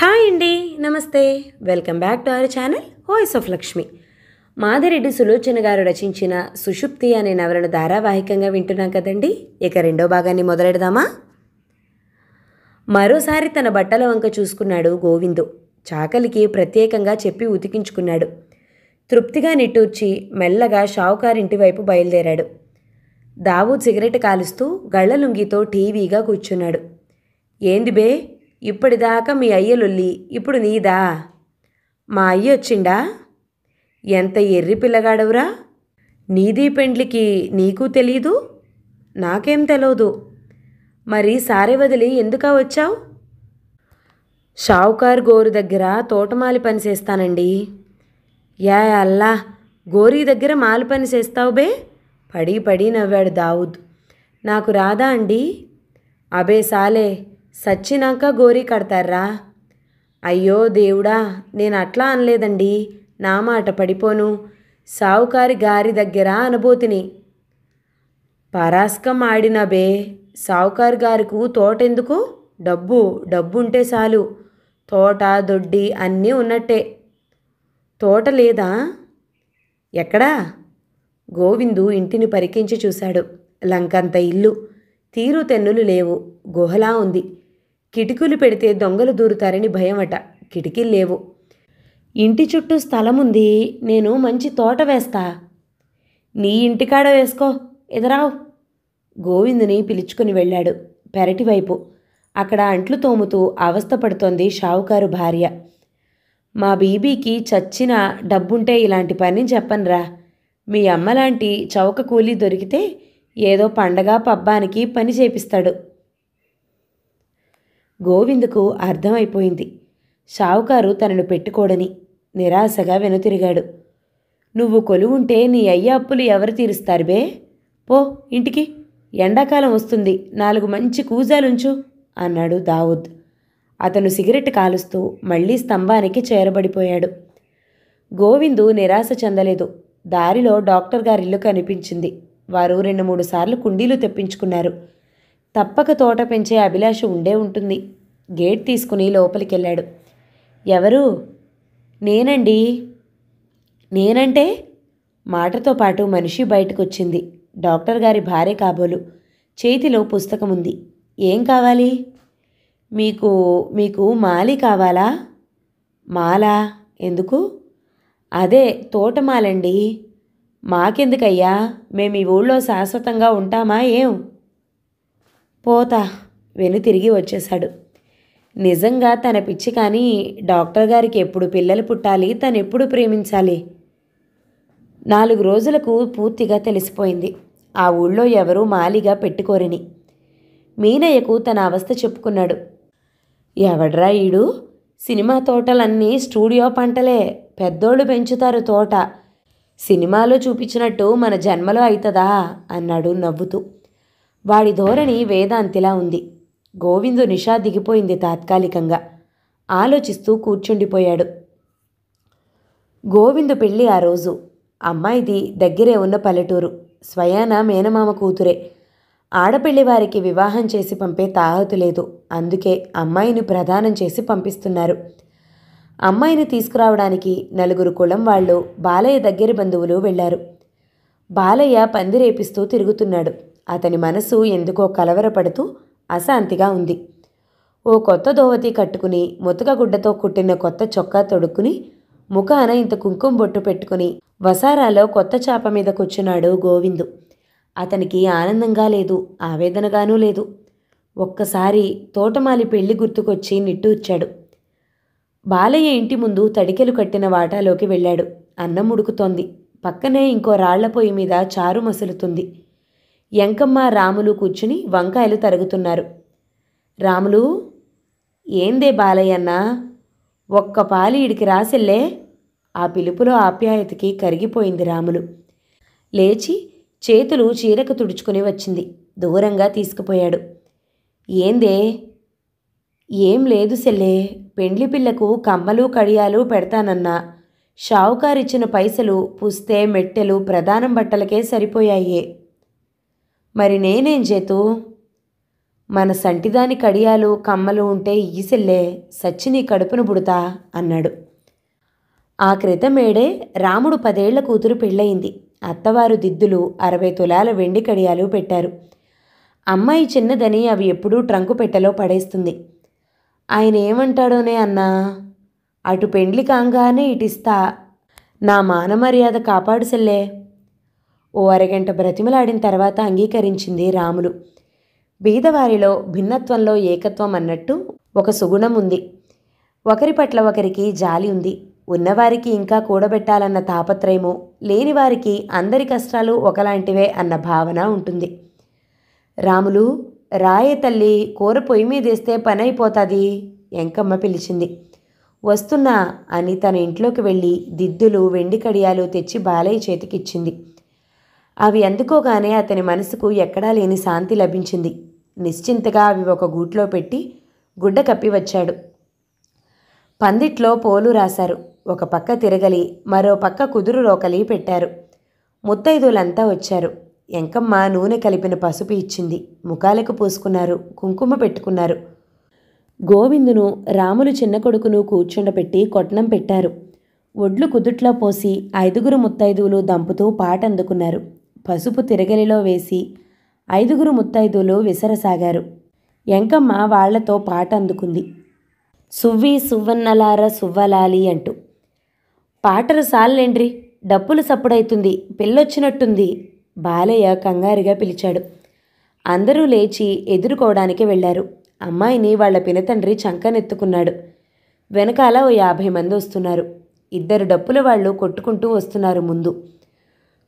Hi అండి, నమస్తే. Welcome back to our channel voice of Lakshmi. Madireddy Sulochana గారు రచించిన సుషుప్తి అనే నవలను ధారావాహికంగా వింటున్నాం కదండి. ఇక రెండో భాగాన్ని మొదలెడదామా? మరోసారి తన బట్టల వంక చూసుకున్నాడు గోవిందు. చాకలికి ప్రత్యేకంగా చెప్పి ఉతికించుకున్నాడు. తృప్తిగా నిట్టూర్చి మెల్లగా షావుకారింటి వైపు బయలుదేరాడు. దావూద్ సిగరెట్ కాలుస్తూ గళ్లలుంగితో టీవీగా కూర్చున్నాడు. ఏంది బే, ఇప్పటిదాకా మీ అయ్యలొల్లి ఇప్పుడు నీదా? మా అయ్య వచ్చిండా? ఎంత ఎర్రి పిల్లగాడవురా! నీది పెండ్లికి నీకు తెలీదు, నాకేం తెలవదు. మరి సారె వదిలి ఎందుకా వచ్చావు? షావుకారు గోరు దగ్గర తోటమాలి పని చేస్తానండి. యా అల్లా, గోరీ దగ్గర మాలి పని చేస్తావు బే? పడి పడి నవ్వాడు దావూద్. నాకు రాదా అండి? అబే సాలే, సచ్చినాక గోరీ కడతారా? అయ్యో దేవుడా, నేను అట్లా అనలేదండి, నా మాట పడిపోను. సావుకారి గారి దగ్గర అనబోతిని. పరాస్కం ఆడిన బే, సావుకారు గారికి తోటెందుకు? డబ్బుంటే చాలు. తోట దొడ్డి అన్నీ ఉన్నట్టే. తోట లేదా? ఎక్కడా? గోవిందు ఇంటిని పరికించి చూశాడు. లంకంత ఇల్లు, తీరు తెన్నులు లేవు, గుహలా ఉంది. కిటికీలు పెడితే దొంగలు దూరుతారని భయమట. కిటికీలు లేవు. ఇంటి చుట్టూ స్థలం ఉంది. నేను మంచి తోట వేస్తా. నీ ఇంటికాడ వేసుకో, ఎదరావు. గోవిందుని పిలుచుకుని వెళ్ళాడు పెరటివైపు. అక్కడ అంట్లు తోముతూ అవస్థపడుతోంది షావుకారు భార్య. మా బీబీకి చచ్చిన డబ్బుంటే ఇలాంటి పని చెప్పనురా. మీ అమ్మలాంటి చౌక కూలీ దొరికితే ఏదో పండగ పబ్బానికి పని చేపిస్తాడు. గోవిందుకు అర్థమైపోయింది షావుకారు తనను పెట్టుకోడని. నిరాశగా వెనుతిరిగాడు. నువ్వు కొలువుంటే నీ అయ్య అప్పులు ఎవరు తీరుస్తారు బే? పో ఇంటికి, ఎండాకాలం వస్తుంది, 4 మంచి కూజాలుంచు అన్నాడు దావూద్. అతను సిగరెట్ కాలుస్తూ మళ్లీ స్తంభానికి చేరబడిపోయాడు. గోవిందు నిరాశ చెందలేదు. దారిలో డాక్టర్ గారిల్లు కనిపించింది. వారు 2-3 సార్లు కుండీలు తెప్పించుకున్నారు. తప్పక తోట పెంచే అభిలాష ఉండే ఉంటుంది. గేట్ తీసుకుని లోపలికెళ్ళాడు. ఎవరు? నేనండి. నేనంటే? మాటతో పాటు మనిషి బయటకొచ్చింది. డాక్టర్ గారి భార్య కాబోలు. చేతిలో పుస్తకం ఉంది. ఏం కావాలి? మీకు మాలి కావాలా? మాలా? ఎందుకు? అదే తోటమాలండి. మాకెందుకయ్యా, మేము ఈ ఊళ్ళో శాశ్వతంగా ఉంటామా ఏం? పోతా. వెనుతిరిగి వచ్చేశాడు. నిజంగా తన పిచ్చి, కానీ డాక్టర్ గారికి ఎప్పుడు పిల్లలు పుట్టాలి, తనెప్పుడు ప్రేమించాలి? 4 రోజులకు పూర్తిగా తెలిసిపోయింది ఆ ఊళ్ళో ఎవరూ మాలిగా పెట్టుకోరని. మీనయ్యకు తన అవస్థ చెప్పుకున్నాడు. ఎవడ్రా ఈడు? సినిమా తోటలన్నీ స్టూడియో పంటలే. పెద్దోళ్ళు పెంచుతారు తోట. సినిమాలో చూపించినట్టు మన జన్మలో అవుతుందా అన్నాడు నవ్వుతూ. వాడి ధోరణి వేదాంతిలా ఉంది. గోవిందు నిషా దిగిపోయింది తాత్కాలికంగా. ఆలోచిస్తూ కూర్చుండిపోయాడు. గోవిందు పెళ్ళి ఆ రోజు. అమ్మాయిది దగ్గరే ఉన్న పల్లెటూరు. స్వయాన మేనమామ కూతురే. ఆడపెళ్లి వారికి వివాహం చేసి పంపే తాహతు లేదు. అందుకే అమ్మాయిని ప్రదానం చేసి పంపిస్తున్నారు. అమ్మాయిని తీసుకురావడానికి 4 కులం వాళ్ళు, బాలయ్య దగ్గరి బంధువులు వెళ్లారు. బాలయ్య పందిరేపిస్తూ తిరుగుతున్నాడు. అతని మనసు ఎందుకో కలవరపడుతూ అశాంతిగా ఉంది. ఓ కొత్త దోవతి కట్టుకుని, ముతకగుడ్డతో కుట్టిన కొత్త చొక్కా తొడుక్కుని, ముఖాన ఇంత కుంకుమ బొట్టు పెట్టుకుని వసారాలో కొత్త చాప మీద కూర్చున్నాడు గోవిందు. అతనికి ఆనందంగా లేదు, ఆవేదనగానూ లేదు. ఒక్కసారి తోటమాలి పెళ్లి గుర్తుకొచ్చి నిట్టూర్చాడు. బాలయ్య ఇంటి ముందు తడికెలు కట్టిన వాటాలోకి వెళ్ళాడు. అన్నం ఉడుకుతోంది. పక్కనే ఇంకో రాళ్ల పొయ్యి మీద చారు మసులుతుంది. ఎంకమ్మ, రాములు కూర్చుని వంకాయలు తరుగుతున్నారు. రాములు, ఏందే బాలయ్యన్నా, ఒక్క పాలి ఇడికి రాసిల్లే? ఆ పిలుపులో ఆప్యాయతకి కరిగిపోయింది రాములు. లేచి చేతులు చీరకు తుడుచుకుని వచ్చింది. దూరంగా తీసుకుపోయాడు. ఏందే? ఏం లేదు సెల్లే, పెండ్లి పిల్లకు కమ్మలు కడియాలు పెడతానన్నా. షావుకారిచ్చిన పైసలు పుస్తే మెట్టెలు ప్రధానం బట్టలకే సరిపోయాయే. మరి నేనేం చేతు? మన సంటిదాని కడియాలు కమ్మలు ఉంటే ఈసెల్లే సచ్చి నీ కడుపును బుడతా అన్నాడు. ఆ క్రితమేడే రాముడు 10 ఏళ్ల కూతురు పెళ్ళయింది. అత్తవారు దిద్దులు 60 తులాల వెండి కడియాలు పెట్టారు. అమ్మాయి చిన్నదని అవి ఎప్పుడూ ట్రంకు పెట్టెలో పడేస్తుంది. ఆయన ఏమంటాడోనే అన్నా, అటు పెండ్లి కాంగానే ఇటిస్తా, నా మానమర్యాద కాపాడు సెల్లే. ఓ అరగంట బ్రతిమలాడిన తర్వాత అంగీకరించింది రాములు. బీదవారిలో భిన్నత్వంలో ఏకత్వం అన్నట్టు ఒక సుగుణం ఉంది. ఒకరి పట్ల ఒకరికి జాలి ఉంది. ఉన్నవారికి ఇంకా కూడబెట్టాలన్న తాపత్రయము, లేనివారికి అందరి కష్టాలు ఒకలాంటివే అన్న భావన ఉంటుంది. రాములు, రాయే తల్లి, కూర పొయ్యి మీదేస్తే పని అయిపోతుంది, ఎంకమ్మ పిలిచింది. వస్తున్నా అని తన ఇంట్లోకి వెళ్ళి దిద్దులు వెండి కడియాలు తెచ్చి బాలయ్య చేతికిచ్చింది. అవి అందుకోగానే అతని మనసుకు ఎక్కడా లేని శాంతి లభించింది. నిశ్చింతగా అవి ఒక గూట్లో పెట్టి గుడ్డ కప్పి వచ్చాడు. పందిట్లో పోలు రాశారు. ఒక పక్క తిరగలి, మరో పక్క కుదురు రోకలి పెట్టారు. ముత్తైదులంతా వచ్చారు. ఎంకమ్మ నూనె కలిపిన పసుపు ఇచ్చింది. ముఖాలకు పూసుకున్నారు, కుంకుమ పెట్టుకున్నారు. గోవిందును, రాములు చిన్న కొడుకును కూర్చుండబెట్టి కొట్నం పెట్టారు. ఒడ్లు కుదుట్లో పోసి 5గురు ముత్తైదువులు దంపుతూ పాట అందుకున్నారు. పసుపు తిరగలిలో వేసి 5గురు ముత్తైదువులు విసరసాగారు. ఎంకమ్మ వాళ్లతో పాట అందుకుంది. సువ్వి సువ్వన్నలార సువ్వలాలి అంటూ. పాటలు సాల్లెండ్రి, డప్పులు సప్పుడైతుంది, పిల్లొచ్చినట్టుంది, బాలయ్య కంగారుగా పిలిచాడు. అందరూ లేచి ఎదుర్కోవడానికి వెళ్లారు. అమ్మాయిని వాళ్ల పినతండ్రి చంకనెత్తుకున్నాడు. వెనకాల ఓ 50 మంది వస్తున్నారు. 2 డప్పుల వాళ్ళు కొట్టుకుంటూ వస్తున్నారు ముందు.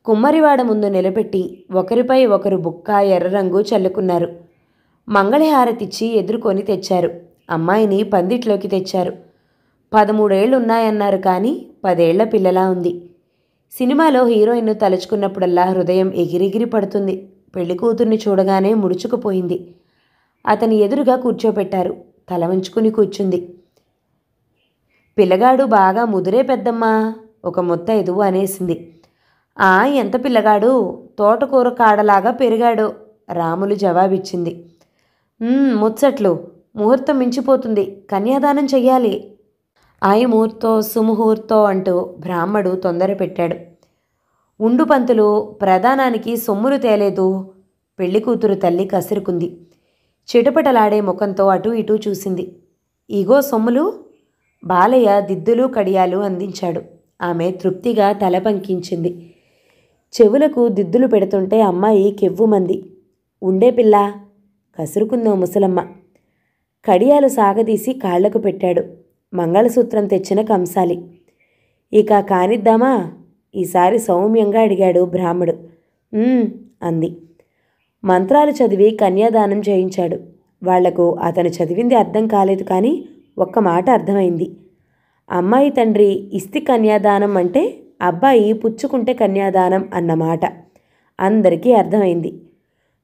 కుమ్మరివాడ ముందు నిలబెట్టి ఒకరిపై ఒకరు బుక్క ఎర్రరంగు చల్లుకున్నారు. మంగళహారతిచ్చి ఎదుర్కొని తెచ్చారు. అమ్మాయిని పందిట్లోకి తెచ్చారు. 13 ఏళ్లున్నాయన్నారు, కానీ 10 ఏళ్ల పిల్లలా ఉంది. సినిమాలో హీరోయిన్ను తలుచుకున్నప్పుడల్లా హృదయం ఎగిరెగిరి పడుతుంది. పెళ్లి కూతుర్ని చూడగానే ముడుచుకుపోయింది. అతని ఎదురుగా కూర్చోపెట్టారు. తల వంచుకుని కూర్చుంది. పిల్లగాడు బాగా ముదురే పెద్దమ్మా, ఒక ముత్తైదువు అనేసింది. ఎంత పిల్లగాడు, తోటకూర కాడలాగా పెరిగాడు, రాములు జవాబిచ్చింది. ముచ్చట్లు, ముహూర్తం మించిపోతుంది, కన్యాదానం చెయ్యాలి. ముహూర్తో సుముహూర్తో అంటూ బ్రాహ్మడు తొందర పెట్టాడు. ఉండు పంతులు, ప్రధానానికి సొమ్ములు తేలేదు, పెళ్లి కూతురు తల్లి కసురుకుంది. చిటపటలాడే ముఖంతో అటూ ఇటూ చూసింది. ఇగో సొమ్ములు, బాలయ్య దిద్దులు కడియాలు అందించాడు. ఆమె తృప్తిగా తల పంకించింది. చెవులకు దిద్దులు పెడుతుంటే అమ్మాయి కెవ్వుమంది. ఉండే పిల్ల, కసురుకుందో ముసలమ్మ. కడియాలు సాగదీసి కాళ్లకు పెట్టాడు. మంగళసూత్రం తెచ్చిన కంసాలి. ఇక కానిద్దామా, ఈసారి సౌమ్యంగా అడిగాడు బ్రాహ్మడు. అంది. మంత్రాలు చదివి కన్యాదానం చేయించాడు. వాళ్లకు అతను చదివింది అర్థం కాలేదు, కానీ ఒక్క మాట అర్థమైంది. అమ్మాయి తండ్రి ఇస్తి కన్యాదానం అంటే అబ్బాయి పుచ్చుకుంటే కన్యాదానం అన్నమాట అందరికీ అర్థమైంది.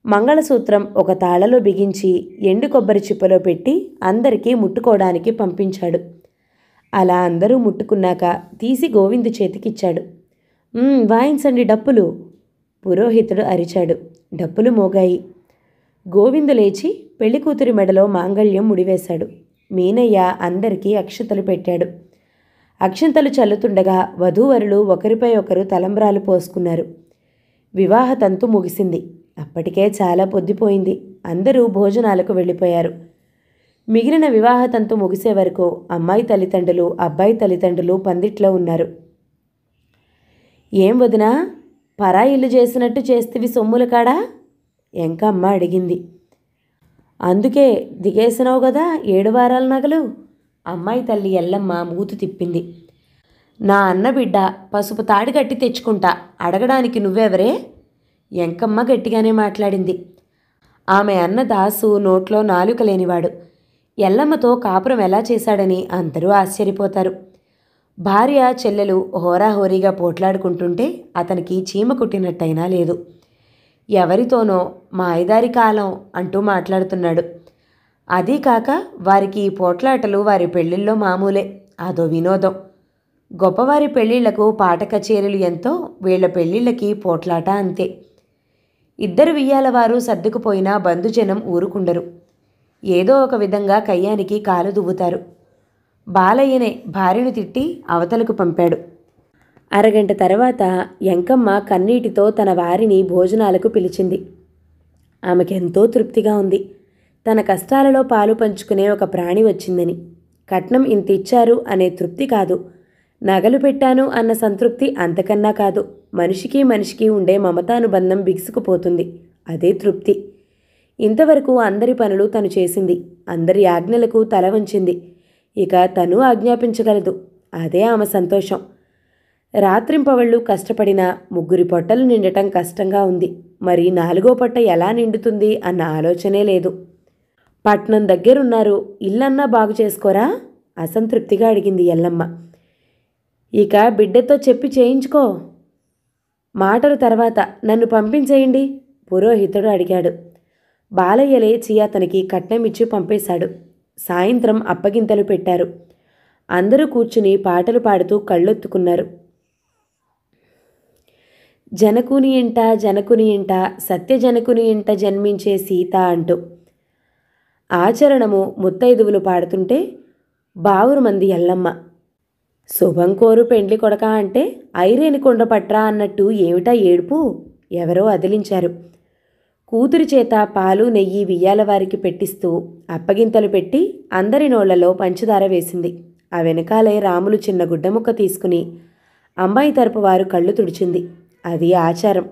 మంగళసూత్రం ఒక తాళలో బిగించి ఎండు కొబ్బరి చిప్పలో పెట్టి అందరికీ ముట్టుకోవడానికి పంపించాడు. అలా అందరూ ముట్టుకున్నాక తీసి గోవిందు చేతికిచ్చాడు. వాయించండి డప్పులు, పురోహితుడు అరిచాడు. డప్పులు మోగాయి. గోవిందు లేచి పెళ్లికూతురి మెడలో మాంగళ్యం ముడివేశాడు. మీనయ్య అందరికీ అక్షతలు పెట్టాడు. అక్షంతలు చల్లుతుండగా వధూవరులు ఒకరిపై ఒకరు తలంబ్రాలు పోసుకున్నారు. వివాహ తంతు ముగిసింది. అప్పటికే చాలా పొద్దుపోయింది. అందరూ భోజనాలకు వెళ్ళిపోయారు. మిగిలిన వివాహ తంతు ముగిసే వరకు అమ్మాయి తల్లిదండ్రులు, అబ్బాయి తల్లిదండ్రులు పందిట్లో ఉన్నారు. ఏం వదినా, పరాయిల్లు చేసినట్టు చేస్తేవి సొమ్ముల కాడా? ఎంకమ్మ అడిగింది. అందుకే దిగేసినావు కదా 7 వారాల నగలు. అమ్మాయి తల్లి ఎల్లమ్మ మూతు తిప్పింది. నా అన్నబిడ్డ పసుపు తాడి కట్టి తెచ్చుకుంటా, అడగడానికి నువ్వెవరే? ఎంకమ్మ గట్టిగానే మాట్లాడింది. ఆమె అన్న దాసు నోట్లో నాలుక లేనివాడు. ఎల్లమ్మతో కాపురం ఎలా చేశాడని అందరూ ఆశ్చర్యపోతారు. భార్య చెల్లెలు హోరాహోరీగా పోట్లాడుకుంటుంటే అతనికి చీమ కుట్టినట్టయినా లేదు. ఎవరితోనో మా ఐదారి కాలం అంటూ మాట్లాడుతున్నాడు. అదీ కాక వారికి ఈ పోట్లాటలు వారి పెళ్లిళ్ళలో మామూలే. అదో వినోదం. గొప్పవారి పెళ్లిళ్లకు పాట కచేరీలు ఎంతో, వీళ్ల పెళ్లిళ్ళకి పోట్లాట అంతే. 2 వియ్యాల వారు సర్దుకుపోయినా బంధుజనం ఊరుకుండరు. ఏదో ఒక విధంగా కయ్యానికి కాలు దువ్వుతారు. బాలయ్యనే భార్యను తిట్టి అవతలకు పంపాడు. అరగంట తర్వాత ఎంకమ్మ కన్నీటితో తన వారిని భోజనాలకు పిలిచింది. ఆమెకెంతో తృప్తిగా ఉంది. తన కష్టాలలో పాలు పంచుకునే ఒక ప్రాణి వచ్చిందని. కట్నం ఇంత ఇచ్చారు అనే తృప్తి కాదు, నగలు పెట్టాను అన్న సంతృప్తి అంతకన్నా కాదు. మనిషికి మనిషికి ఉండే మమతానుబంధం బిగుసుకుపోతుంది. అదే తృప్తి. ఇంతవరకు అందరి పనులు తను చేసింది. అందరి ఆజ్ఞలకు తల వంచింది. ఇక తను ఆజ్ఞాపించగలదు. అదే ఆమె సంతోషం. రాత్రింపవళ్ళు కష్టపడినా 3 పొట్టలు నిండటం కష్టంగా ఉంది. మరి 4వ పొట్ట ఎలా నిండుతుంది అన్న ఆలోచనే లేదు. పట్నం దగ్గరున్నారు, ఇల్లన్నా బాగు చేసుకోరా? అసంతృప్తిగా అడిగింది ఎల్లమ్మ. ఇక బిడ్డతో చెప్పి చేయించుకో. మాటలు తర్వాత నన్ను పంపించేయండి పురోహితుడు అడిగాడు. బాలయ్య లేచి అతనికి కట్నం ఇచ్చి పంపేశాడు. సాయంత్రం అప్పగింతలు పెట్టారు. అందరూ కూర్చుని పాటలు పాడుతూ కళ్ళొత్తుకున్నారు. జనకుని ఇంట సత్యజనకుని ఇంట జన్మించే సీత అంటూ. ఆచరణము ముత్తైదువులు పాడుతుంటే బావురు మంది ఎల్లమ్మ. శుభం కోరు పెండ్లి కొడక అంటే ఐరేని కొండ పట్రా అన్నట్టు ఏమిటా ఏడుపు? ఎవరో అదిలించారు. కూతురి చేత పాలు నెయ్యి వియ్యాల వారికి పెట్టిస్తూ అప్పగింతలు పెట్టి అందరి నోళ్లలో పంచదార వేసింది. ఆ వెనకాలే రాములు చిన్న గుడ్డముక్క తీసుకుని అమ్మాయి తరపు వారు కళ్ళు తుడిచింది. అది ఆచారం.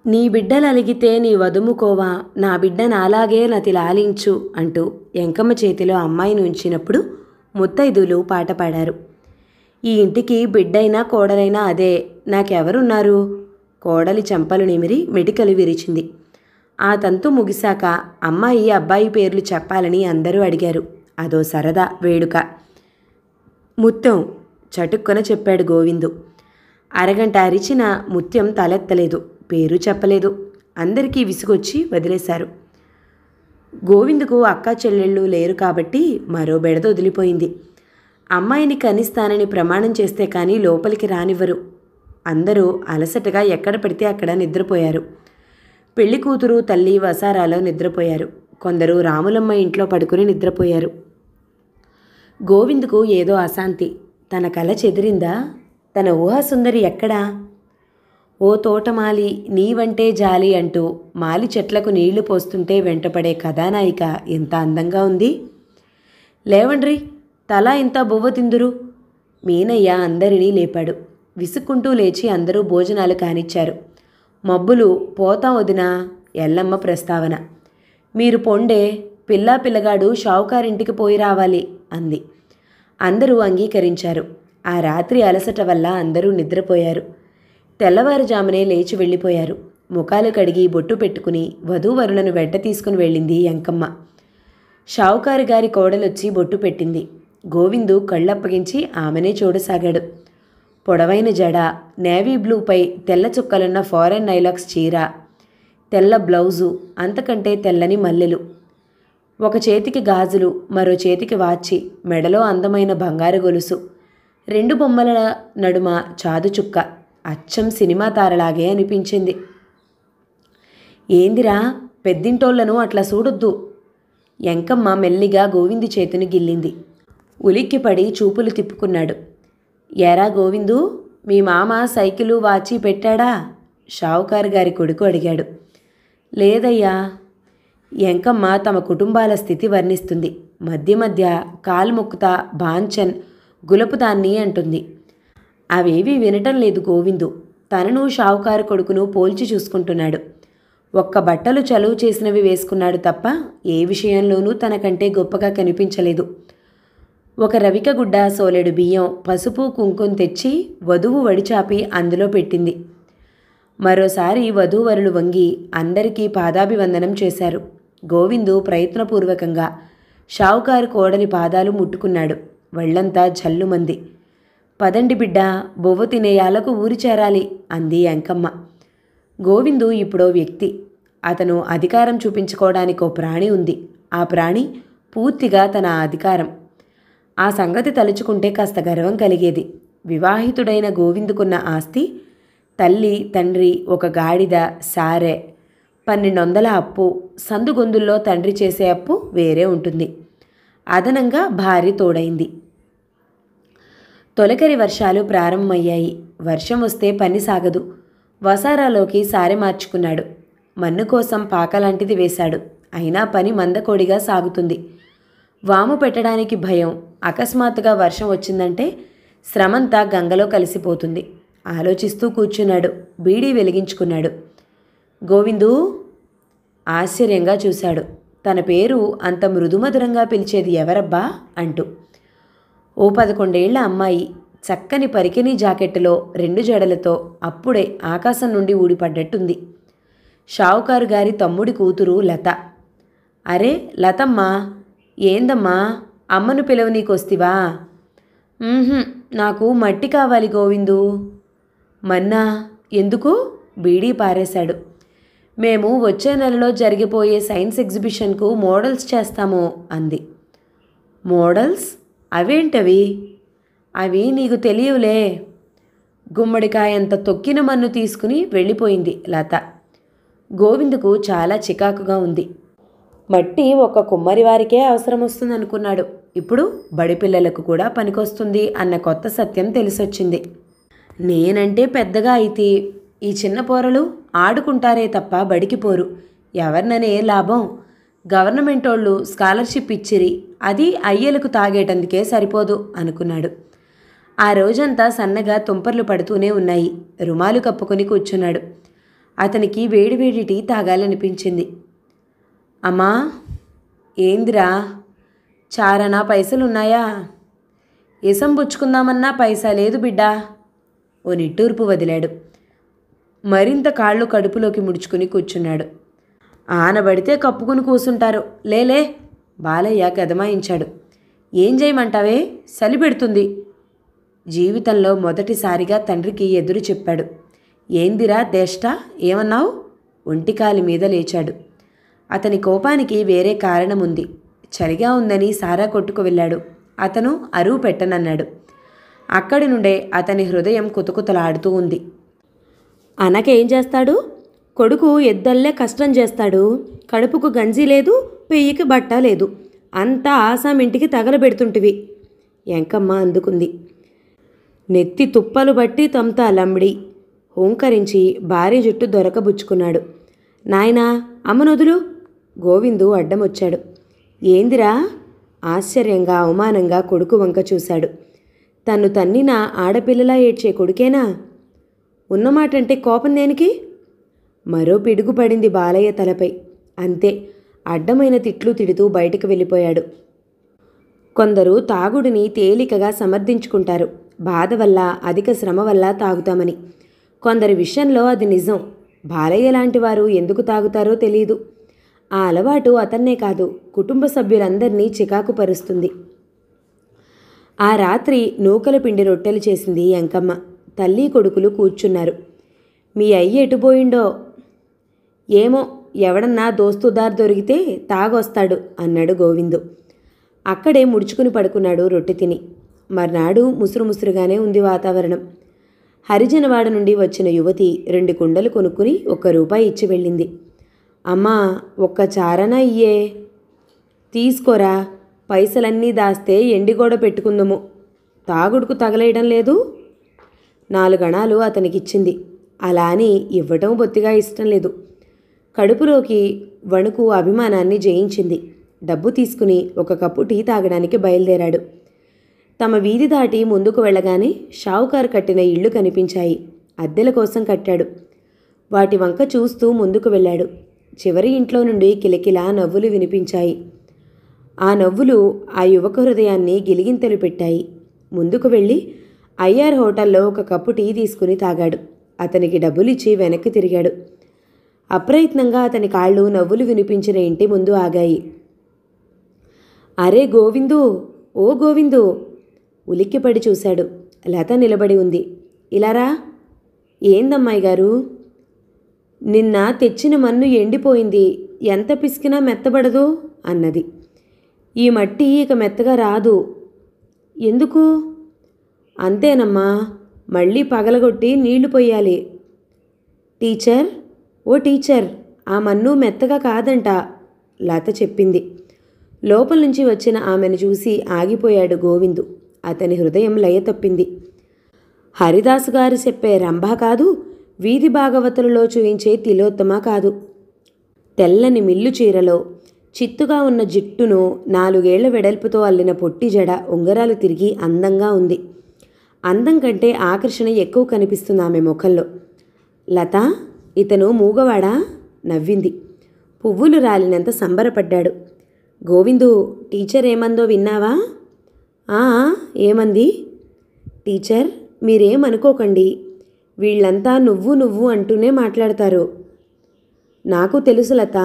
నీ బిడ్డలలిగితే నీ వదుముకోవా, నా బిడ్డ నాలాగే నతి లాలించు అంటూ ఎంకమ్మ చేతిలో అమ్మాయిని ఉంచినప్పుడు ముత్తైదులు పాట పాడారు. ఈ ఇంటికి బిడ్డైనా కోడలైనా అదే, నాకెవరున్నారు? కోడలి చెంపలు నిమిరి మెటికలు విరిచింది. ఆ తంతు ముగిశాక అమ్మాయి అబ్బాయి పేర్లు చెప్పాలని అందరూ అడిగారు. అదో సరదా వేడుక. ముత్యం చటుక్కున చెప్పాడు గోవిందు. అరగంట అరిచిన ముత్యం తలెత్తలేదు, పేరు చెప్పలేదు. అందరికీ విసుగొచ్చి వదిలేశారు. గోవిందుకు అక్కా చెల్లెళ్ళు లేరు కాబట్టి మరో బెడద వదిలిపోయింది. అమ్మాయిని కనిస్తానని ప్రమాణం చేస్తే కానీ లోపలికి రానివ్వరు. అందరూ అలసటగా ఎక్కడ పడితే అక్కడ నిద్రపోయారు. పెళ్లి కూతురు తల్లి వసారాలో నిద్రపోయారు. కొందరు రాములమ్మ ఇంట్లో పడుకుని నిద్రపోయారు. గోవిందుకు ఏదో అశాంతి. తన కల చెదిరిందా? తన ఊహాసుందరి ఎక్కడా? ఓ తోటమాలి నీవంటే జాలి అంటూ మాలి చెట్లకు నీళ్లు పోస్తుంటే వెంటపడే కథానాయిక ఎంత అందంగా ఉంది. లేవండ్రి, తలా ఇంత బువ్వ తిందురు. మీనయ్య అందరినీ లేపాడు. విసుక్కుంటూ లేచి అందరూ భోజనాలు కానిచ్చారు. మబ్బులు పోతాం వదినా ఎల్లమ్మ ప్రస్తావన. మీరు పొండే పిల్లాపిల్లగాడు షావుకారింటికి పోయి రావాలి అంది. అందరూ అంగీకరించారు. ఆ రాత్రి అలసట వల్ల అందరూ నిద్రపోయారు. తెల్లవారుజామునే లేచి వెళ్ళిపోయారు. ముఖాలు కడిగి బొట్టు పెట్టుకుని వధూవరులను వెంట తీసుకుని వెళ్ళింది ఎంకమ్మ. షావుకారు గారి కోడలొచ్చి బొట్టు పెట్టింది. గోవిందు కళ్ళప్పగించి ఆమెనే చూడసాగాడు. పొడవైన జడ, నేవీ బ్లూపై తెల్ల చుక్కలున్న ఫారెన్ నైలాక్స్ చీర, తెల్ల బ్లౌజు, అంతకంటే తెల్లని మల్లెలు. ఒక చేతికి గాజులు, మరో చేతికి వాచి, మెడలో అందమైన బంగారు గొలుసు, 2 బొమ్మల నడుమ చాదు చుక్క. అచ్చం సినిమా తారలాగే అనిపించింది. ఏందిరా, పెద్దింటోళ్లను అట్లా చూడొద్దు. ఎంకమ్మ మెల్లిగా గోవిందు చేతిని గిల్లింది. ఉలిక్కిపడి చూపులు తిప్పుకున్నాడు. ఎరా గోవిందు, మీ మామ సైకిలు వాచి పెట్టాడా? షావుకారు గారి కొడుకు అడిగాడు. లేదయ్యా. ఎంకమ్మ తమ కుటుంబాల స్థితి వర్ణిస్తుంది. మధ్య మధ్య కాలు మొక్కుతా బాంచన్ గులపుదాన్ని అంటుంది. అవేవీ వినటం లేదు గోవిందు. తనను షావుకారు కొడుకును పోల్చి చూసుకుంటున్నాడు. ఒక్క బట్టలు చలువు చేసినవి వేసుకున్నాడు తప్ప ఏ విషయంలోనూ తనకంటే గొప్పగా కనిపించలేదు. ఒక రవిక గుడ్డ, సోలెడు బియ్యం, పసుపు కుంకుమ తెచ్చి వధువు వడిచాపి అందులో పెట్టింది. మరోసారి వధూవరులు వంగి అందరికీ పాదాభివందనం చేశారు. గోవిందు ప్రయత్నపూర్వకంగా షావుకారు కోడలి పాదాలు ముట్టుకున్నాడు. వళ్లంతా జల్లుమంది. పదండి బిడ్డ, బొవ్వ తినేయాలకు ఊరి చేరాలి అంది ఎంకమ్మ. గోవిందు ఇప్పుడో వ్యక్తి. అతను అధికారం చూపించుకోవడానికో ప్రాణి ఉంది. ఆ ప్రాణి పూర్తిగా తన అధికారం. ఆ సంగతి తలుచుకుంటే కాస్త గర్వం కలిగేది. వివాహితుడైన గోవిందుకున్న ఆస్తి తల్లి, తండ్రి, ఒక గాడిద, సారె, 1200 అప్పు, సందుగొందుల్లో తండ్రి చేసే అప్పు వేరే ఉంటుంది. అదనంగా భార్య తోడైంది. తొలకరి వర్షాలు ప్రారంభమయ్యాయి. వర్షం వస్తే పని సాగదు. వసారాలోకి సారె మార్చుకున్నాడు. మన్ను కోసం పాకలాంటిది వేశాడు. అయినా పని మందకోడిగా సాగుతుంది. వాము పెట్టడానికి భయం. అకస్మాత్తుగా వర్షం వచ్చిందంటే శ్రమంతా గంగలో కలిసిపోతుంది. ఆలోచిస్తూ కూర్చున్నాడు. బీడీ వెలిగించుకున్నాడు. గోవిందు ఆశ్చర్యంగా చూశాడు. తన పేరు అంత మృదుమధురంగా పిలిచేది ఎవరబ్బా అంటూ. ఓ 11 ఏళ్ల అమ్మాయి, చక్కని పరికిణీ జాకెట్టులో 2 జడలతో అప్పుడే ఆకాశం నుండి ఊడిపడ్డట్టుంది. షావుకారు గారి తమ్ముడి కూతురు లత. అరే లతమ్మా, ఏందమ్మా అమ్మను పిలవనీకొస్తివా? నాకు మట్టి కావాలి గోవిందు. మన్నా ఎందుకు? బీడీ పారేశాడు. మేము వచ్చే నెలలో జరిగిపోయే సైన్స్ ఎగ్జిబిషన్కు మోడల్స్ చేస్తాము అంది. మోడల్స్? అవేంటవి? అవి నీకు తెలియవులే. గుమ్మడికాయంత తొక్కిన మన్ను తీసుకుని వెళ్ళిపోయింది లత. గోవిందుకు చాలా చికాకుగా ఉంది. మట్టి ఒక కుమ్మరి వారికే అవసరం వస్తుంది అనుకున్నాడు. ఇప్పుడు బడి పిల్లలకు కూడా పనికొస్తుంది అన్న కొత్త సత్యం తెలిసొచ్చింది. నేనంటే పెద్దగా అయితే ఈ చిన్న పోరలు ఆడుకుంటారే తప్ప బడికి పోరు. ఎవరిననే లాభం? గవర్నమెంటోళ్ళు స్కాలర్షిప్ ఇచ్చిరి, అది అయ్యలకు తాగేటందుకే సరిపోదు అనుకున్నాడు. ఆ రోజంతా సన్నగా తుంపర్లు పడుతూనే ఉన్నాయి. రుమాలు కప్పుకొని కూర్చున్నాడు. అతనికి వేడివేడి టీ తాగాలనిపించింది. అమ్మా ఏందిరా? చారనా పైసలున్నాయా? ఇసం పుచ్చుకుందామన్నా పైసా లేదు బిడ్డా. ఓ నిట్టూర్పు వదిలాడు. మరింత కాళ్ళు కడుపులోకి ముడుచుకుని కూర్చున్నాడు. ఆనబడితే కప్పుకుని కూసుంటారు. లేలే బాలయ్య గదమాయించాడు. ఏం చేయమంటావే? చలి పెడుతుంది. జీవితంలో మొదటిసారిగా తండ్రికి ఎదురు చెప్పాడు. ఏందిరా దేష్ట, ఏమన్నావు? ఒంటికాలి మీద లేచాడు. అతని కోపానికి వేరే కారణముంది. చలిగా ఉందని సారా కొట్టుకు వెళ్ళాడు. అతను అరువు పెట్టనన్నాడు. అక్కడి నుండే అతని హృదయం కుతకుతలాడుతూ ఉంది. అనకేం చేస్తాడు? కొడుకు ఎద్దల్లే కష్టం చేస్తాడు. కడుపుకు గంజి లేదు, పెయ్యికి బట్ట లేదు. అంతా ఆసామింటికి తగలబెడుతుంటివి. ఎంకమ్మ అందుకుంది. నెత్తి తుప్పలు బట్టి తమ్తా లంబడి హోంకరించి భార్య జుట్టు దొరకబుచ్చుకున్నాడు. నాయనా అమ్మనొదులు. గోవిందు అడ్డమొచ్చాడు. ఏందిరా? ఆశ్చర్యంగా అవమానంగా కొడుకు వంక చూశాడు. తన్ను తన్నిన ఆడపిల్లలా ఏడ్చే కొడుకేనా? ఉన్నమాటంటే కోపం దేనికి? మరో పిడుగు పడింది బాలయ్య తలపై. అంతే, అడ్డమైన తిట్లు తిడుతూ బయటకు వెళ్ళిపోయాడు. కొందరు తాగుడిని తేలికగా సమర్థించుకుంటారు. బాధ వల్ల, అధిక శ్రమ వల్ల తాగుతామని. కొందరి విషయంలో అది నిజం. బాలయ్య లాంటి వారు ఎందుకు తాగుతారో తెలియదు. ఆ అలవాటు అతన్నే కాదు, కుటుంబ సభ్యులందరినీ చికాకు పరుస్తుంది. ఆ రాత్రి నూకల పిండి రొట్టెలు చేసింది ఎంకమ్మ. తల్లి కొడుకులు కూర్చున్నారు. మీ అయ్య ఎటుపోయిండో? ఏమో, ఎవడన్నా దోస్తుదారు దొరికితే తాగొస్తాడు అన్నాడు గోవిందు. అక్కడే ముడుచుకుని పడుకున్నాడు రొట్టె తిని. మర్నాడు ముసురుముసురుగానే ఉంది వాతావరణం. హరిజనవాడ నుండి వచ్చిన యువతి 2 కుండలు కొనుక్కుని ₹1 ఇచ్చి వెళ్ళింది. అమ్మా, ఒక్క చారనా ఇయ్యే. తీసుకోరా, పైసలన్నీ దాస్తే ఎండిగోడ పెట్టుకుందాము. తాగుడుకు తగలేయడం లేదు. 4 అణాలు అతనికిచ్చింది. అలా అని ఇవ్వటం బొత్తిగా ఇష్టం లేదు. కడుపులోకి వణుకు అభిమానాన్ని జయించింది. డబ్బు తీసుకుని 1 కప్పు టీ తాగడానికి బయలుదేరాడు. తమ వీధి దాటి ముందుకు వెళ్ళగానే షావుకారు కట్టిన ఇళ్ళు కనిపించాయి. అద్దెల కోసం కట్టాడు. వాటి వంక చూస్తూ ముందుకు వెళ్ళాడు. చివరి ఇంట్లో నుండి కిలకిలా నవ్వులు వినిపించాయి. ఆ నవ్వులు ఆ యువక హృదయాన్ని గిలిగింతలు పెట్టాయి. ముందుకు వెళ్ళి ఐఆర్ హోటల్లో 1 కప్పు టీ తీసుకుని తాగాడు. అతనికి డబ్బులిచ్చి వెనక్కి తిరిగాడు. అప్రయత్నంగా అతని కాళ్ళు నవ్వులు వినిపించిన ఇంటి ముందు ఆగాయి. అరే గోవిందు, ఓ గోవిందు! ఉలిక్కిపడి చూశాడు. లత నిలబడి ఉంది. ఇలారా. ఏందమ్మాయి గారు? నిన్న తెచ్చిన మన్ను ఎండిపోయింది. ఎంత పిసికినా మెత్తబడదు అన్నది. ఈ మట్టి ఇక మెత్తగా రాదు. ఎందుకు? అంతేనమ్మా, మళ్ళీ పగలగొట్టి నీళ్లు పొయ్యాలి. టీచర్, ఓ టీచర్ ఆ మన్ను మెత్తగా కాదంట, లత చెప్పింది. లోపల నుంచి వచ్చిన ఆమెను చూసి ఆగిపోయాడు గోవిందు. అతని హృదయం లయ తప్పింది. హరిదాసు గారు చెప్పే రంభ కాదు, వీధి భాగవతులలో చూయించే తిలోత్తమ కాదు. తెల్లని మిల్లు చీరలో చిత్తుగా ఉన్న జిట్టును 4 ఏళ్ల వెడల్పుతో అల్లిన పొట్టి జడ ఉంగరాలు తిరిగి అందంగా ఉంది. అందం కంటే ఆకర్షణ ఎక్కువ కనిపిస్తుంది ఆమె ముఖంలో. లత, ఇతను మూగవాడా? నవ్వింది. పువ్వులు రాలినంత సంబరపడ్డాడు. గోవిందు, టీచర్ ఏమందో విన్నావా? ఏమంది? టీచర్, మీరేమనుకోకండి, వీళ్ళంతా నువ్వు నువ్వు అంటూనే మాట్లాడతారు. నాకు తెలుసు లత.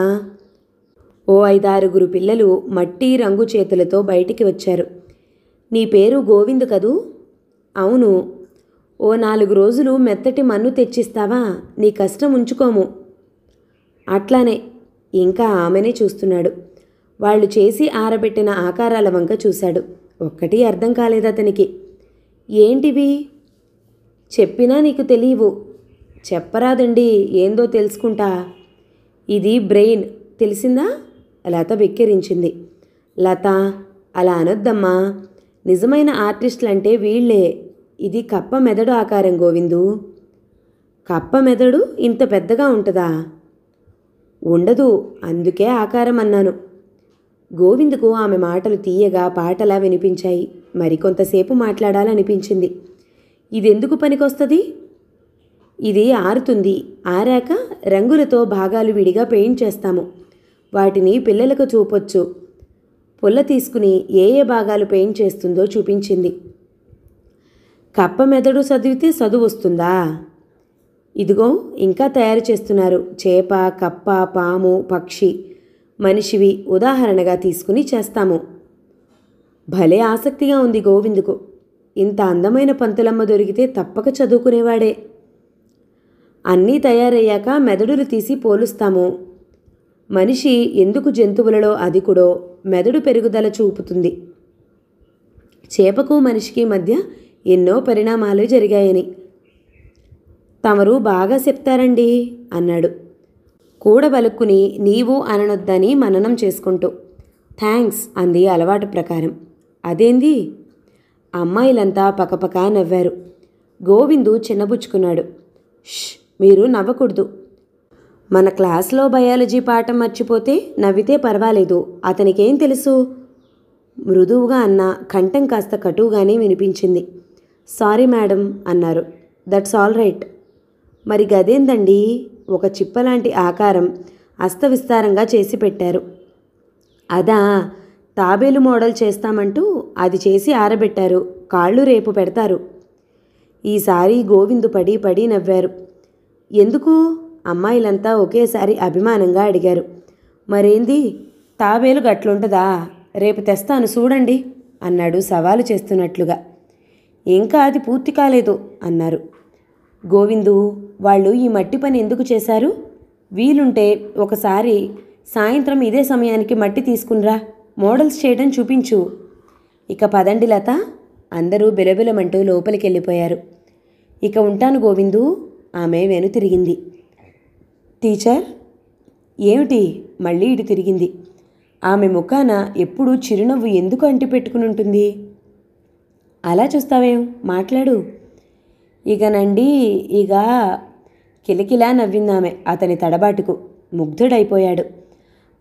ఓ 5-6 పిల్లలు మట్టి రంగు చేతులతో బయటికి వచ్చారు. నీ పేరు గోవిందు కదూ? అవును. ఓ 4 రోజులు మెత్తటి మన్ను తెచ్చిస్తావా? నీ కష్టం ఉంచుకోము. అట్లానే. ఇంకా ఆమెనే చూస్తున్నాడు. వాళ్ళు చేసి ఆరబెట్టిన ఆకారాల వంక చూశాడు. ఒక్కటి అర్థం కాలేదతనికి. ఏంటివి? చెప్పినా నీకు తెలియవు. చెప్పరాదండి, ఏందో తెలుసుకుంటా. ఇది బ్రెయిన్, తెలిసిందా? లత వెక్కిరించింది. లత, అలా అనొద్దమ్మా. నిజమైన ఆర్టిస్టులంటే వీళ్లే. ఇది కప్ప మెదడు ఆకారం గోవిందు. కప్ప మెదడు ఇంత పెద్దగా ఉంటుందా? ఉండదు, అందుకే ఆకారం అన్నాను. గోవిందుకు ఆమె మాటలు తీయగా పాటలా వినిపించాయి. మరికొంతసేపు మాట్లాడాలనిపించింది. ఇదెందుకు పనికొస్తుంది? ఇది ఆరుతుంది. ఆరాక రంగులతో భాగాలు విడిగా పెయింట్ చేస్తాము. వాటిని పిల్లలకు చూపొచ్చు. పుల్ల తీసుకుని ఏ భాగాలు పెయింట్ చేస్తుందో చూపించింది. కప్ప మెదడు చదివితే చదువు వస్తుందా? ఇదిగో ఇంకా తయారు చేస్తున్నారు. చేప, కప్ప, పాము, పక్షి, మనిషివి ఉదాహరణగా తీసుకుని చేస్తాము. భలే ఆసక్తిగా ఉంది గోవిందుకు. ఇంత అందమైన పంతులమ్మ దొరికితే తప్పక చదువుకునేవాడే. అన్నీ తయారయ్యాక మెదడులు తీసి పోలుస్తాము. మనిషి ఎందుకు జంతువులలో అధికుడో మెదడు పెరుగుదల చూపుతుంది. చేపకు మనిషికి మధ్య ఎన్నో పరిణామాలు జరిగాయని. తమరు బాగా చెప్తారండి అన్నాడు కూడబలుక్కుని నీవు అననొద్దని మననం చేసుకుంటూ. థ్యాంక్స్ అంది అలవాటు ప్రకారం. అదేంది? అమ్మాయిలంతా పకపకా నవ్వారు. గోవిందు చిన్నబుచ్చుకున్నాడు. మీరు నవ్వకూడదు. మన క్లాస్లో బయాలజీ పాఠం మర్చిపోతే నవ్వితే పర్వాలేదు. అతనికేం తెలుసు? మృదువుగా అన్న కంఠం కాస్త కటువుగానే వినిపించింది. సారీ మేడం అన్నారు. That's all right. మరి గదేందండి? ఒక చిప్పలాంటి ఆకారం అస్తవిస్తారంగా చేసి పెట్టారు. అదా, తాబేలు మోడల్ చేస్తామంటూ అది చేసి ఆరబెట్టారు. కాళ్ళు రేపు పెడతారు. ఈసారి గోవిందు పడి పడి నవ్వారు. ఎందుకు? అమ్మాయిలంతా ఒకేసారి అభిమానంగా అడిగారు. మరేంది, తాబేలు గట్లుంటుందా? రేపు తెస్తాను చూడండి అన్నాడు సవాలు చేస్తున్నట్లుగా. ఇంకా అది పూర్తి కాలేదు అన్నారు. గోవిందు, వాళ్ళు ఈ మట్టి పని ఎందుకు చేశారు? వీలుంటే ఒకసారి సాయంత్రం ఇదే సమయానికి మట్టి తీసుకునిరా, మోడల్స్ చేయడం చూపించు. ఇక పదండి లత. అందరూ బిలబిలమంటూ లోపలికెళ్ళిపోయారు. ఇక ఉంటాను గోవిందు. ఆమె వెను తిరిగింది. టీచర్. ఏమిటి? మళ్ళీ ఇటు తిరిగింది. ఆమె ముఖాన ఎప్పుడూ చిరునవ్వు ఎందుకు అంటిపెట్టుకుని ఉంటుంది? అలా చూస్తావేం? మాట్లాడు. ఇక కిలకిలా నవ్విందామె అతని తడబాటుకు. ముగ్ధుడైపోయాడు.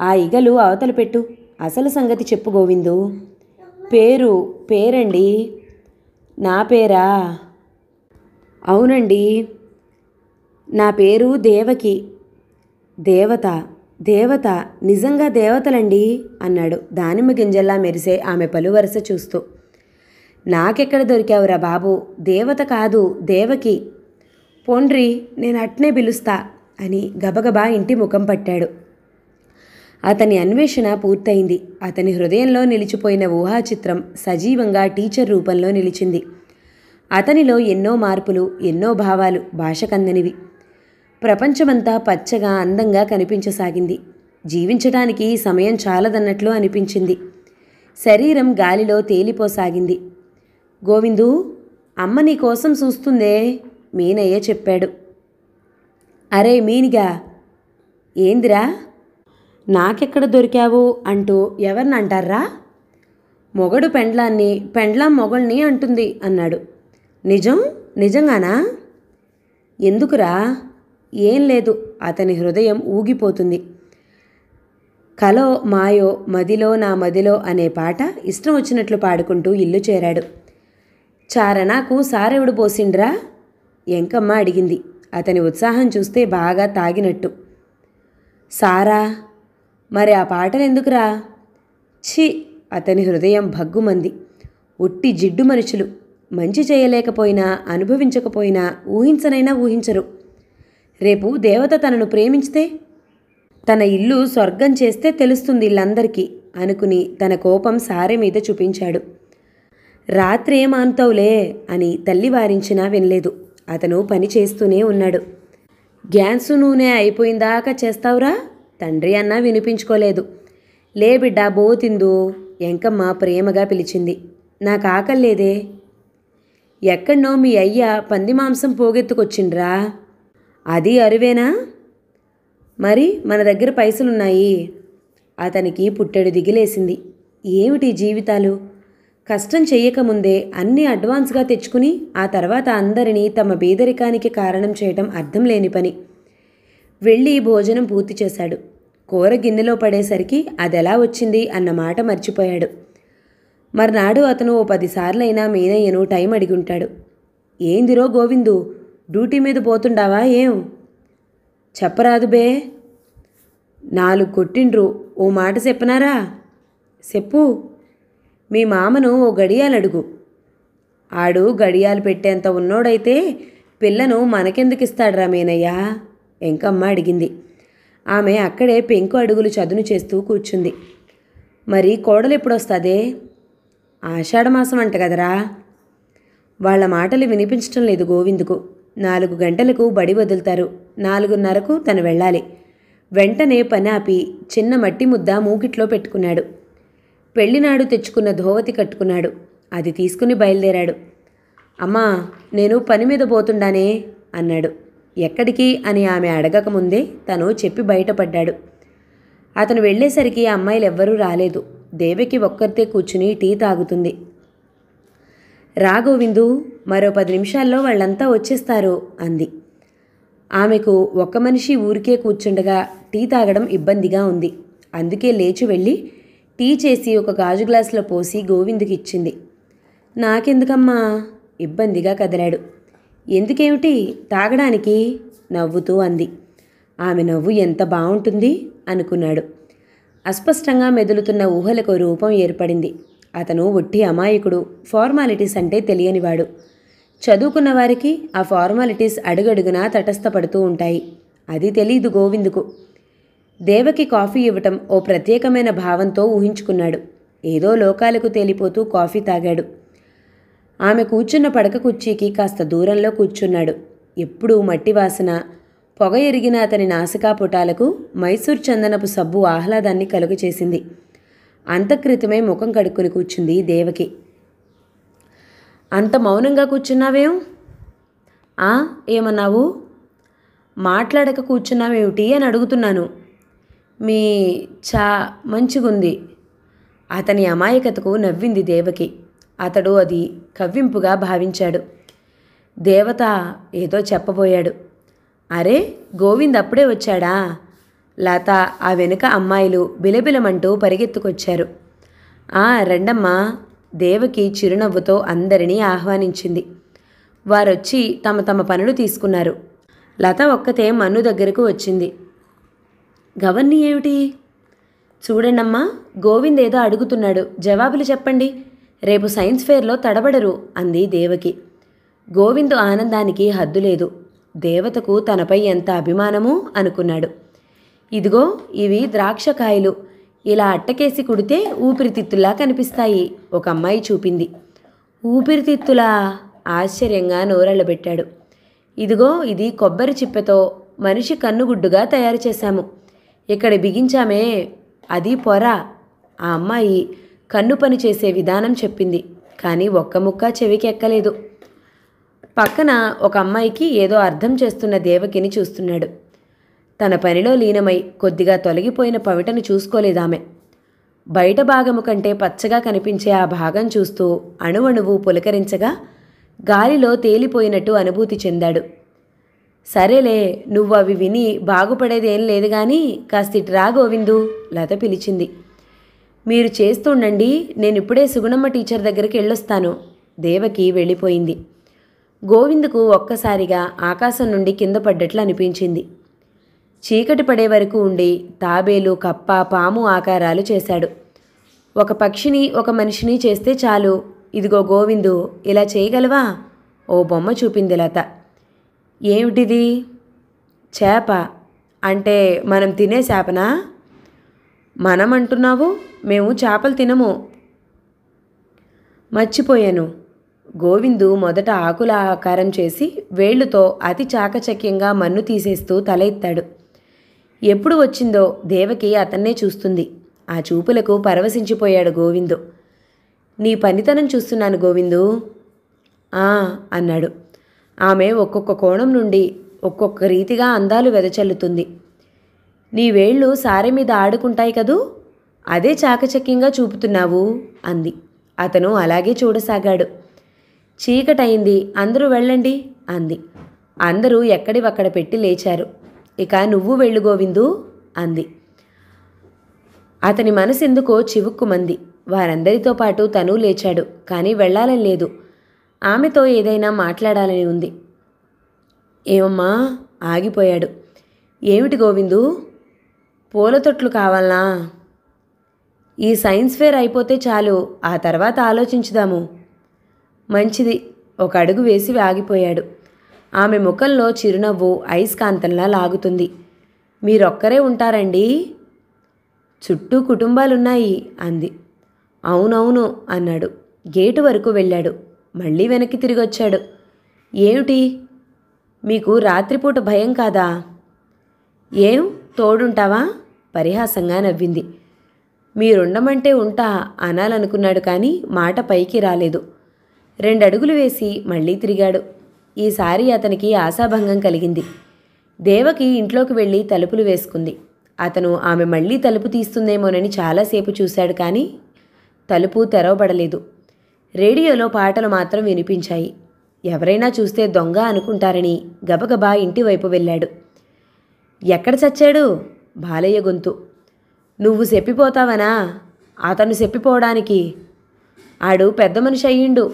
ఆ ఇగలు అవతల పెట్టు. అసలు సంగతి చెప్పు గోవిందు. పేరండి. నా పేరా? అవునండి, నా పేరు దేవకి. దేవత నిజంగా దేవతలండి అన్నాడు దానిమ్మ గింజల్లా మెరిసే ఆమె పలువరస చూస్తూ. నాకెక్కడ దొరికావురా బాబు? దేవత కాదు, దేవకి. పోండ్రి, నేను అట్నే పిలుస్తా అని గబగబా ఇంటి ముఖం పట్టాడు. అతని అన్వేషణ పూర్తయింది. అతని హృదయంలో నిలిచిపోయిన ఊహాచిత్రం సజీవంగా టీచర్ రూపంలో నిలిచింది. అతనిలో ఎన్నో మార్పులు, ఎన్నో భావాలు భాషకందనివి. ప్రపంచమంతా పచ్చగా అందంగా కనిపించసాగింది. జీవించటానికి సమయం చాలదన్నట్లు అనిపించింది. శరీరం గాలిలో తేలిపోసాగింది. గోవిందు, అమ్మ నీ కోసం చూస్తుందే, మీనయ్య చెప్పాడు. అరే మీనిగా, ఏందిరా నాకెక్కడ దొరికావు అంటూ ఎవరిని అంటారా? మొగడు పెండ్లాన్ని, పెండ్లాం మొగల్ని అంటుంది అన్నాడు. నిజంగానా? ఎందుకురా? ఏం లేదు. అతని హృదయం ఊగిపోతుంది. కలో మాయో మదిలో నా మదిలో అనే పాట ఇష్టం వచ్చినట్లు పాడుకుంటూ ఇల్లు చేరాడు. చారణకు సారెవుడు పోసిండ్రా? ఎంకమ్మ అడిగింది. అతని ఉత్సాహం చూస్తే బాగా తాగినట్టు. సారా? మరి ఆ పాటలెందుకురా? ఛీ! అతని హృదయం భగ్గుమంది. ఒట్టి జిడ్డు మనుషులు. మంచి చేయలేకపోయినా, అనుభవించకపోయినా ఊహించనైనా ఊహించరు. రేపు దేవత తనను ప్రేమించితే, తన ఇల్లు స్వర్గం చేస్తే తెలుస్తుంది ఇల్లందరికీ అనుకుని తన కోపం సారె మీద చూపించాడు. రాత్రి ఏమానుతావులే అని తల్లి వారించినా వినలేదు. అతను పని చేస్తూనే ఉన్నాడు. గ్యాసు నూనె అయిపోయిందాకా చేస్తావురా? తండ్రి అన్నా వినిపించుకోలేదు. లే బిడ్డా బోతిందు ఎంకమ్మ ప్రేమగా పిలిచింది. నాకు ఆకల్లేదే. ఎక్కడనో మీ అయ్య పంది మాంసం పోగెత్తుకొచ్చిండ్రా? అది అరువేనా? మరి మన దగ్గర పైసలున్నాయి. అతనికి పుట్టెడు దిగిలేసింది. ఏమిటి జీవితాలు? కష్టం చెయ్యకముందే అన్నీ అడ్వాన్స్గా తెచ్చుకుని ఆ తర్వాత అందరినీ తమ బీదరికానికి కారణం చేయటం అర్థం లేని పని. వెళ్ళి భోజనం పూర్తి చేశాడు. కూర గిన్నెలో పడేసరికి అదెలా వచ్చింది అన్న మాట మర్చిపోయాడు. మర్నాడు అతను ఓ 10 సార్లైనా మీనయ్యను టైం అడిగుంటాడు. ఏందిరో గోవిందు, డ్యూటీ మీద పోతుండావా ఏం? చెప్పరాదు బే. 4 కొట్టిండ్రు. ఓ మాట చెప్పనారా? చెప్పు. మీ మామను ఓ గడియాలడుగు. ఆడు గడియాలు పెట్టేంత ఉన్నోడైతే పిల్లను మనకెందుకిస్తాడ్రా మీనయ్య? ఎంకమ్మ అడిగింది. ఆమె అక్కడే పెంకు అడుగులు చదును చేస్తూ కూర్చుంది. మరి కోడలు ఎప్పుడొస్తాదే? ఆషాఢమాసం అంట కదరా. వాళ్ల మాటలు వినిపించటం లేదు గోవిందుకు. 4 గంటలకు బడి వదులుతారు. 4:30కు తను వెళ్ళాలి. వెంటనే పని ఆపి చిన్న మట్టి ముద్ద మూకిట్లో పెట్టుకున్నాడు. పెళ్లినాడు తెచ్చుకున్న ధోవతి కట్టుకున్నాడు. అది తీసుకుని బయలుదేరాడు. అమ్మా, నేను పని మీద పోతుండానే అన్నాడు. ఎక్కడికి అని ఆమె అడగకముందే తను చెప్పి బయటపడ్డాడు. అతను వెళ్ళేసరికి అమ్మాయిలెవ్వరూ రాలేదు. దేవకి ఒక్కరితే కూర్చుని టీ తాగుతుంది. రా గోవిందు, మరో 10 నిమిషాల్లో వాళ్ళంతా వచ్చేస్తారు అంది. ఆమెకు ఒక్క మనిషి ఊరికే కూర్చుండగా టీ తాగడం ఇబ్బందిగా ఉంది. అందుకే లేచి వెళ్ళి టీ చేసి ఒక గాజు గ్లాసులో పోసి గోవిందుకి ఇచ్చింది. నాకెందుకమ్మా? ఇబ్బందిగా కదిలాడు. ఎందుకేమిటి? తాగడానికి నవ్వుతూ అంది. ఆమె నవ్వు ఎంత బాగుంటుంది అనుకున్నాడు. అస్పష్టంగా మెదులుతున్న ఊహలకు రూపం ఏర్పడింది. అతను ఒట్టి అమాయకుడు. ఫార్మాలిటీస్ అంటే తెలియనివాడు. చదువుకున్న వారికి ఆ ఫార్మాలిటీస్ అడుగడుగునా తటస్థపడుతూ ఉంటాయి. అది తెలీదు గోవిందుకు. దేవకి కాఫీ ఇవ్వటం ఓ ప్రత్యేకమైన భావంతో ఊహించుకున్నాడు. ఏదో లోకాలకు తేలిపోతూ కాఫీ తాగాడు. ఆమె కూర్చున్న పడక కుర్చీకి కాస్త దూరంలో కూర్చున్నాడు. ఎప్పుడూ మట్టి వాసన, పొగ ఎరిగిన అతని నాసికాపుటాలకు మైసూర్ చందనపు సబ్బు ఆహ్లాదాన్ని కలుగచేసింది. అంతక్రితమే ముఖం కడుక్కుని కూర్చుంది దేవకి. అంత మౌనంగా కూర్చున్నావేం? ఏమన్నావు? మాట్లాడక కూర్చున్నావేమిటి అని అడుగుతున్నాను. మీ చా మంచిగుంది. అతని అమాయకతకు నవ్వింది దేవకి. అతడు అది కవ్వింపుగా భావించాడు. దేవత ఏదో చెప్పబోయాడు. అరే, గోవింద్ అప్పుడే వచ్చాడా? లత, ఆ వెనుక అమ్మాయిలు బిలబిలమంటూ పరిగెత్తుకొచ్చారు. రెండమ్మా. దేవకి చిరునవ్వుతో అందరినీ ఆహ్వానించింది. వారొచ్చి తమ తమ పనులు తీసుకున్నారు. లత ఒక్కతే మన్ను దగ్గరకు వచ్చింది. గవర్నీ ఏమిటి? చూడండమ్మా, గోవింద్ ఏదో అడుగుతున్నాడు, జవాబులు చెప్పండి. రేపు సైన్స్ ఫేర్లో తడబడరు అంది దేవకి. గోవిందు ఆనందానికి హద్దులేదు. దేవతకు తనపై ఎంత అభిమానమో అనుకున్నాడు. ఇదిగో, ఇవి ద్రాక్షకాయలు. ఇలా అట్టకేసి కుడితే ఊపిరితిత్తులా కనిపిస్తాయి. ఒక అమ్మాయి చూపింది. ఊపిరితిత్తులా? ఆశ్చర్యంగా నోరెళ్ళబెట్టాడు. ఇదిగో, ఇది కొబ్బరి చిప్పెతో మనిషి కన్నుగుడ్డుగా తయారు చేశాము. ఇక్కడ బిగించామే, అది పొర. ఆ అమ్మాయి కన్ను పని చేసే విధానం చెప్పింది. కానీ ఒక్క ముక్క చెవికెక్కలేదు. పక్కన ఒక అమ్మాయికి ఏదో అర్థం చేస్తున్న దేవకిని చూస్తున్నాడు. తన పనిలో లీనమై కొద్దిగా తొలగిపోయిన పవిటను చూసుకోలేదామె. బయట భాగము కంటే పచ్చగా కనిపించే ఆ భాగం చూస్తూ అణువణువు పులకరించగా గాలిలో తేలిపోయినట్టు అనుభూతి చెందాడు. సరేలే, నువ్వు అవి విని బాగుపడేదేం లేదు గాని కాస్తిట్రా గోవిందు, లత పిలిచింది. మీరు చేస్తుండండి, నేనిప్పుడే సుగుణమ్మ టీచర్ దగ్గరికి వెళ్ళొస్తాను. దేవకి వెళ్ళిపోయింది. గోవిందుకు ఒక్కసారిగా ఆకాశం నుండి కింద పడ్డట్లు అనిపించింది. చీకటి పడే వరకు ఉండి తాబేలు, కప్ప, పాము ఆకారాలు చేశాడు. ఒక పక్షిని, ఒక మనిషిని చేస్తే చాలు. ఇదిగో గోవిందు, ఇలా చేయగలవా? ఓ బొమ్మ చూపింది లత. ఏమిటిది? చేప. అంటే మనం తినే చేపనా? మనం అంటున్నావు? మేము చేపలు తినము. మర్చిపోయాను. గోవిందు మొదట ఆకుల ఆకారం చేసి వేళ్లుతో అతి చాకచక్యంగా మన్ను తీసేస్తూ తల ఎత్తాడు. ఎప్పుడు వచ్చిందో దేవకి అతన్నే చూస్తుంది. ఆ చూపులకు పరవశించిపోయాడు గోవిందు. నీ పనితనం చూస్తున్నాను గోవిందు. అన్నాడు. ఆమె ఒక్కొక్క కోణం నుండి ఒక్కొక్క రీతిగా అందాలు వెదచల్లుతుంది. నీ వేళ్ళు సారె మీద ఆడుకుంటాయి కదూ, అదే చాకచక్యంగా చూపుతున్నావు అంది. అతను అలాగే చూడసాగాడు. చీకటయింది, అందరూ వెళ్ళండి అంది. అందరూ ఎక్కడివక్కడ పెట్టి లేచారు. ఇక నువ్వు వెళ్ళు గోవిందు అంది. అతని మనసెందుకో చివుక్కుమంది. వారందరితో పాటు తను లేచాడు. కానీ వెళ్ళాలని లేదు. ఆమెతో ఏదైనా మాట్లాడాలని ఉంది. ఏమమ్మా? ఆగిపోయాడు. ఏమిటి గోవిందు? పూల తొట్లు కావాలనా? ఈ సైన్స్ ఫేర్ అయిపోతే చాలు, ఆ తర్వాత ఆలోచించుదాము. మంచిది. ఒక అడుగు వేసి ఆగిపోయాడు. ఆమె ముఖంలో చిరునవ్వు అయస్కాంతంలా లాగుతుంది. మీరొక్కరే ఉంటారండి? చుట్టూ కుటుంబాలున్నాయి అంది. అవునవును అన్నాడు. గేటు వరకు వెళ్ళాడు. మళ్ళీ వెనక్కి తిరిగొచ్చాడు. ఏమిటి? మీకు రాత్రిపూట భయం కాదా? ఏం తోడుంటావా? పరిహాసంగా నవ్వింది. మీరుండమంటే ఉంటా అనాలనుకున్నాడు కానీ మాట పైకి రాలేదు. 2 అడుగులు వేసి మళ్ళీ తిరిగాడు. ఈసారి అతనికి ఆశాభంగం కలిగింది. దేవకి ఇంట్లోకి వెళ్ళి తలుపులు వేసుకుంది. అతను ఆమె మళ్ళీ తలుపు తీస్తుందేమోనని చాలాసేపు చూశాడు కానీ తలుపు తెరవబడలేదు. రేడియోలో పాటలు మాత్రం వినిపించాయి. ఎవరైనా చూస్తే దొంగ అనుకుంటారని గబగబా ఇంటివైపు వెళ్ళాడు. ఎక్కడ చచ్చాడు? బాలయ్య గొంతు. నువ్వు చెప్పిపోతావనా? అతను చెప్పిపోవడానికి ఆడు పెద్ద మనిషి అయ్యిండు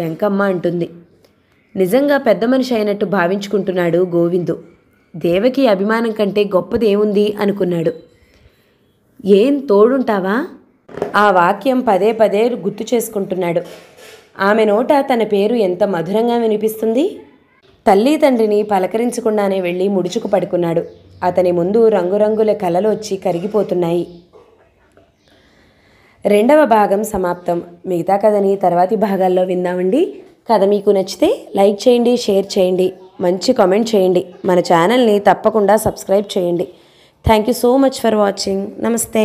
ఎంకమ్మ అంటుంది. నిజంగా పెద్ద మనిషి అయినట్టు భావించుకుంటున్నాడు గోవిందు. దేవకి అభిమానం కంటే గొప్పదేముంది అనుకున్నాడు. ఏం తోడుంటావా? ఆ వాక్యం పదే పదే గుర్తు చేసుకుంటున్నాడు. ఆమె నోట తన పేరు ఎంత మధురంగా వినిపిస్తుంది. తల్లి తండ్రిని పలకరించకుండానే వెళ్ళి ముడుచుకు పడుకున్నాడు. అతని ముందు రంగురంగుల కలలు వచ్చి కరిగిపోతున్నాయి. 2వ భాగం సమాప్తం. మిగతా కథని తర్వాతి భాగాల్లో విందామండి. కథ మీకు నచ్చితే లైక్ చేయండి, షేర్ చేయండి, మంచి కామెంట్ చేయండి. మన ఛానల్ని తప్పకుండా సబ్స్క్రైబ్ చేయండి. Thank you so much for watching. నమస్తే.